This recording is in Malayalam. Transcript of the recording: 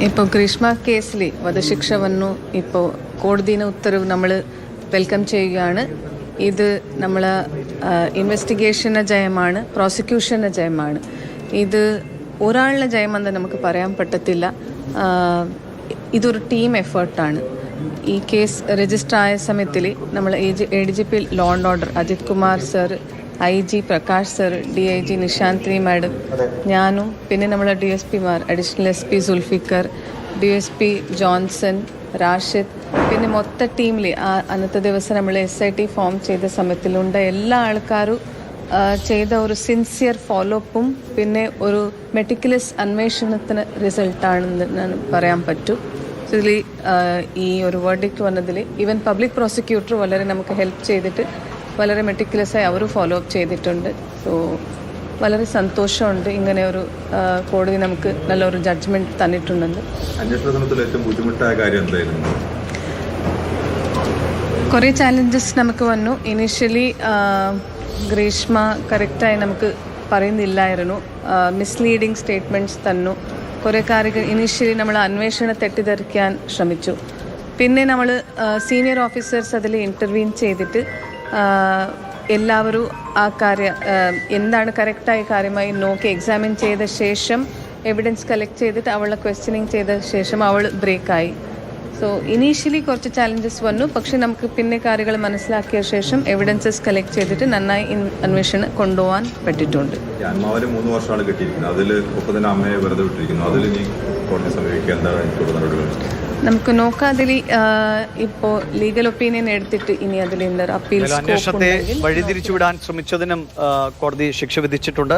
ഇപ്പോൾ ഗ്രീഷ്മ കേസിൽ വധശിക്ഷ വന്നു. ഇപ്പോൾ കോടതിയുടെ ഉത്തരവ് നമ്മൾ വെൽക്കം ചെയ്യുകയാണ്. ഇത് നമ്മൾ ഇൻവെസ്റ്റിഗേഷൻ്റെ ജയമാണ്, പ്രോസിക്യൂഷൻ്റെ ജയമാണ്. ഇത് ഒരാളുടെ ജയമെന്ന് നമുക്ക് പറയാൻ പറ്റത്തില്ല. ഇതൊരു ടീം എഫേർട്ടാണ്. ഈ കേസ് രജിസ്റ്റർ ആയ സമയത്തിൽ നമ്മൾ ADGP law and order Ajith Kumar sir, IG Prakash sir, DIG Nishanthini madam, ഞാനും പിന്നെ നമ്മളെ DSPമാർ additional SP Zulfikar, DSP Johnson, Rashid, പിന്നെ മൊത്ത ടീമിൽ അന്നത്തെ ദിവസം നമ്മൾ SIT ഫോം ചെയ്ത സമയത്തിലുണ്ട് എല്ലാ ആൾക്കാരും ചെയ്ത ഒരു സിൻസിയർ ഫോളോപ്പും പിന്നെ ഒരു മെറ്റിക്കുലസ് അന്വേഷണത്തിന് റിസൾട്ടാണെന്ന് ഞാൻ പറയാൻ പറ്റും. ഇതിൽ ഈ ഒരു വേർഡിക്റ്റ് വന്നതിൽ ഈവൻ പബ്ലിക് പ്രോസിക്യൂട്ടർ വളരെ നമുക്ക് ഹെൽപ്പ് ചെയ്തിട്ട് വളരെ മെറ്റിക്കുലസായി അവർ ഫോളോ അപ്പ് ചെയ്തിട്ടുണ്ട്. സോ വളരെ സന്തോഷമുണ്ട് ഇങ്ങനെ ഒരു കോടതി നമുക്ക് നല്ലൊരു ജഡ്ജ്മെൻറ്റ് തന്നിട്ടുണ്ടെന്ന്. കുറേ ചാലഞ്ചസ് നമുക്ക് വന്നു. ഇനീഷ്യലി ഗ്രീഷ്മ കറക്റ്റായി നമുക്ക് പറയുന്നില്ലായിരുന്നു. മിസ്ലീഡിങ് സ്റ്റേറ്റ്മെൻറ്റ്സ് തന്നു. കുറേ കാര്യങ്ങൾ ഇനീഷ്യലി നമ്മൾ അന്വേഷണം തെറ്റിദ്ധരിക്കാൻ ശ്രമിച്ചു. പിന്നെ നമ്മൾ സീനിയർ ഓഫീസേഴ്സ് അതിൽ ഇൻ്റർവീൻ ചെയ്തിട്ട് എല്ലാവരും ആ കാര്യം എന്താണ് കറക്റ്റായ കാര്യമായി നോക്കി എക്സാമിൻ ചെയ്ത ശേഷം എവിഡൻസ് കളക്ട് ചെയ്തിട്ട് അവളെ ക്വസ്റ്റ്യനിങ് ചെയ്ത ശേഷം അവൾ ബ്രേക്കായി. സോ ഇനീഷ്യലി കുറച്ച് ചാലഞ്ചസ് വന്നു. പക്ഷെ നമുക്ക് പിന്നെ കാര്യങ്ങൾ മനസ്സിലാക്കിയ ശേഷം എവിഡൻസസ് കളക്ട് ചെയ്തിട്ട് നന്നായി അന്വേഷണം കൊണ്ടുപോകാൻ പറ്റിയിട്ടുണ്ട്. 3 വർഷമാണ് കിട്ടിയിരിക്കുന്നത്. അതിൽ 30 അമ്മയെ വെറുതെ വിട്ടിരിക്കുന്നു. അതിൽ ഇനി കോടതി സമീപിക്കുക എന്താണ്? നമുക്ക് നോക്കാം. അതിൽ ഇപ്പോൾ ലീഗൽ ഒപ്പീനിയൻ എടുത്തിട്ട് ഇനി അതിൽ അപ്പീൽ അന്വേഷണത്തെ വഴിതിരിച്ചുവിടാൻ ശ്രമിച്ചതിനും കോടതി ശിക്ഷ വിധിച്ചിട്ടുണ്ട്.